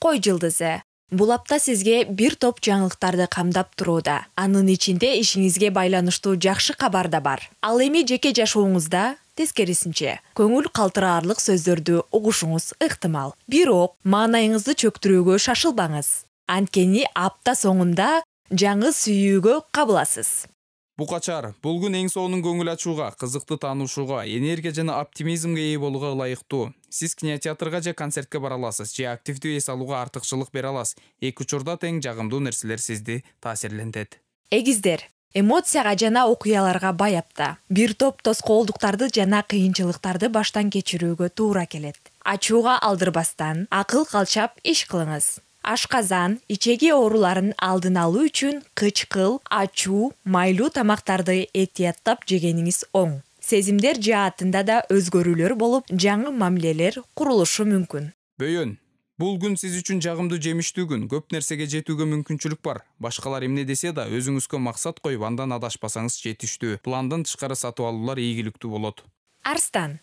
Кой жылдызы. Бул апта сизге бир топ жаңылыктарды камдап турууда. Анын ичинде ишиңизге байланыштуу жакшы кабар да бар. Ал эми жеке жашооңузда тескерисинче көңүл калтыраарлык сөздөрдү угушуңуз ыктымал. Бирок маанайыңызды чөктүрүүгө шашылбаңыз. Анткени апта соңунда жаңы сүйүүгө кабыласыз. Букачар, бул күн эң сонун көңүл ачууга, кызыкты таанышууга, энергия жана оптимизмге ээ болууга ылайыктуу. Сиз кинотеатрга же концертке бара аласыз, же активдүү эс алууга артыкчылык бере аласыз. Эки учурда тең жагымдуу нерселер сизди таасирлентет. Эгиздер, эмоцияга жана окуяларга бай апта. Бир топ тоскоолдуктарды жана кыйынчылыктарды баштан кечирүүгө туура келет. Ачууга алдырбастан, акыл калчап иш кылыңыз. Ашказан, ичеги ооруларын алдын алуу үчүн кычкыл, ачуу, майлуу тамактарды этияттап жегениңиз оң. Сезимдер жаатында да өзгөрүүлөр болуп, жаңы мамилелер курулушу мүмкүн. Бөйөн, бул күн сиз үчүн жагымдуу жемиштүү күн, көп нерсеге жетүүгө мүмкүнчүлүк бар. Башкалар эмне десе да, өзүңүзгө максат коюп, андан адашпасаңыз жетиштүү. Пландан тышкары сатып алуулар ийгиликтүү болот. Арстан,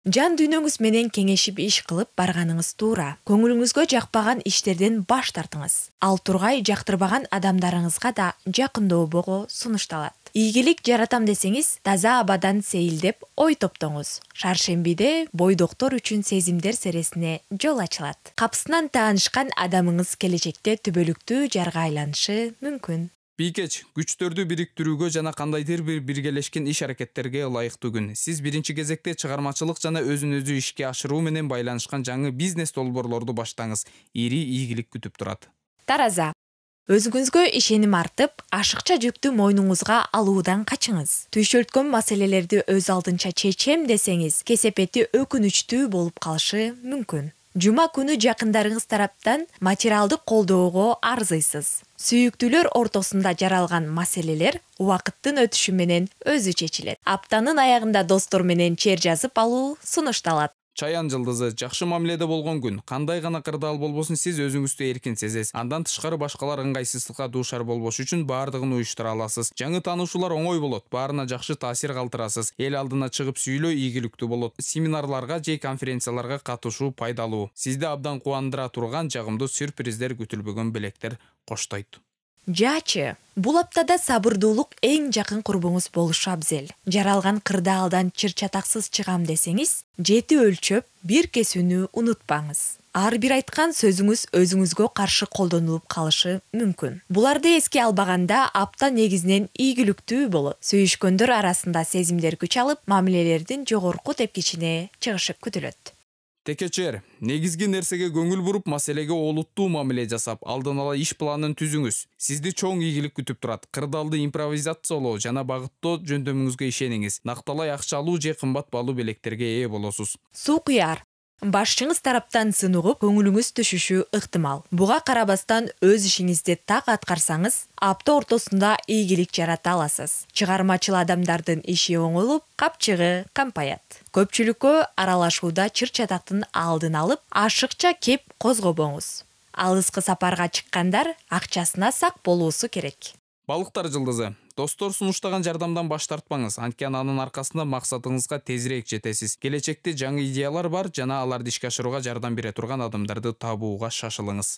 жан дүйнөңүз менен кеңешип иш кылып барганыңыз туура. Көңүлүңүзгө жакпаган иштерден баш тартыңыз. Ал тургай жактырбаган адамдарыңызга да жакындообого сунушталат. Ийгилик жаратам десеңиз, таза абадан сейилдеп ой топтоңуз. Шаршембиде бойдоктор үчүн сезимдер сересине жол ачылат. Капсынан таанышкан адамыңыз келечекте түбөлүктүү жарга айланышы мүмкүн. Бийкеч, күчтөрдү бириктирүүгө жана кандайдыр бир биргелешкен иш аракеттерге ылайыктуу күн. Сиз биринчи кезекте чыгармачылык жана өзүн-өзү ишке ашыруу менен байланышкан жаңы бизнес долбоорлорду баштаңыз. Ири ийгилик күтүп турат. Тараза, өзүңүзгө ишеним артып, ашыкча жүктү мойнуңузга алуудан качыңыз. Түйшөлткөн маселелерди өз алдынча чечем десеңиз, кесепети өкүнүчтүү болуп калышы мүмкүн. Жума күнү жакындарыңыз тараптан материалдык колдоого арзыйсыз. Сүйүктүүлөр ортосунда жаралган маселелер убакыттын өтүшү менен өзү чечилет. Аптанын аягында достор менен чер жазып алуу сунушталат. Чаян жылдызы, жакшы мамиледе болгон күн. Кандай гана кырдаал болбосун, сиз өзүңүздү эркин сезесиз. Андан тышкары башкалар ыңгайсыздыкка дуушар болбош үчүн баардыгын уюштура аласыз. Жаңы таанышуулар оңой болот, баарына жакшы таасир калтырасыз. Эл алдына чыгып сүйлөө ийгиликтүү болот. Семинарларга же конференцияларга катышуу пайдалуу. Сизди абдан кубандыра турган жагымдуу сюрприздер, күтүлбөгөн белектер коштойт. Жаачы, бул аптада сабырдуулук эң жакын курбуңуз болушу абзел. Жаралган кырдаалдан чыр-чатаксыз чыгам десеңиз, 7 өлчөп, 1 кесүүнү унутпаңыз. Ар бир айткан сөзүңүз өзүңүзгө каршы колдонулуп калышы мүмкүн. Буларды эске албаганда апта негизинен ийгиликтүү болот. Сүйүшкөндөр арасында сезимдер күч алып, мамилелердин жогорку тепкичине чыгышы күтүлөт. Текечер, негизги нерсеге көңүл буруп, маселеге олуттуу мамиле жасап, алдын ала иш планын түзүңүз. Сизди чоң ийгилик күтүп турат. Кырдаалды импровизациялоо жана багыттоо жөндөмүңүзгө ишениңиз. Накталай акчалуу же кымбат баалуу белектерге ээ болосуз. Суу куяр. Башчыңыз тараптан сын угуп, көңүлүңүз түшүшү ыктымал. Буга карабастан өз ишиңизди так аткарсаңыз, апта ортосунда ийгилик жарата аласыз. Чыгармачыл адамдардын иши оңолуп, капчыгы кампаят. Көпчүлүккө аралашууда чыр-чатактын алдын алып, ашыкча кеп козгобоңуз. Алыскы сапарга чыккандар акчасына сак болуусу керек. Балыктар жылдызы, достор сунуштаган жардамдан баш тартпаңыз, анткени анын аркасында максатыңызга тезирээк жетесиз. Келечекте жаңы идеялар бар жана аларды ишке ашырууга жардам бере турган адамдарды табууга шашылыңыз.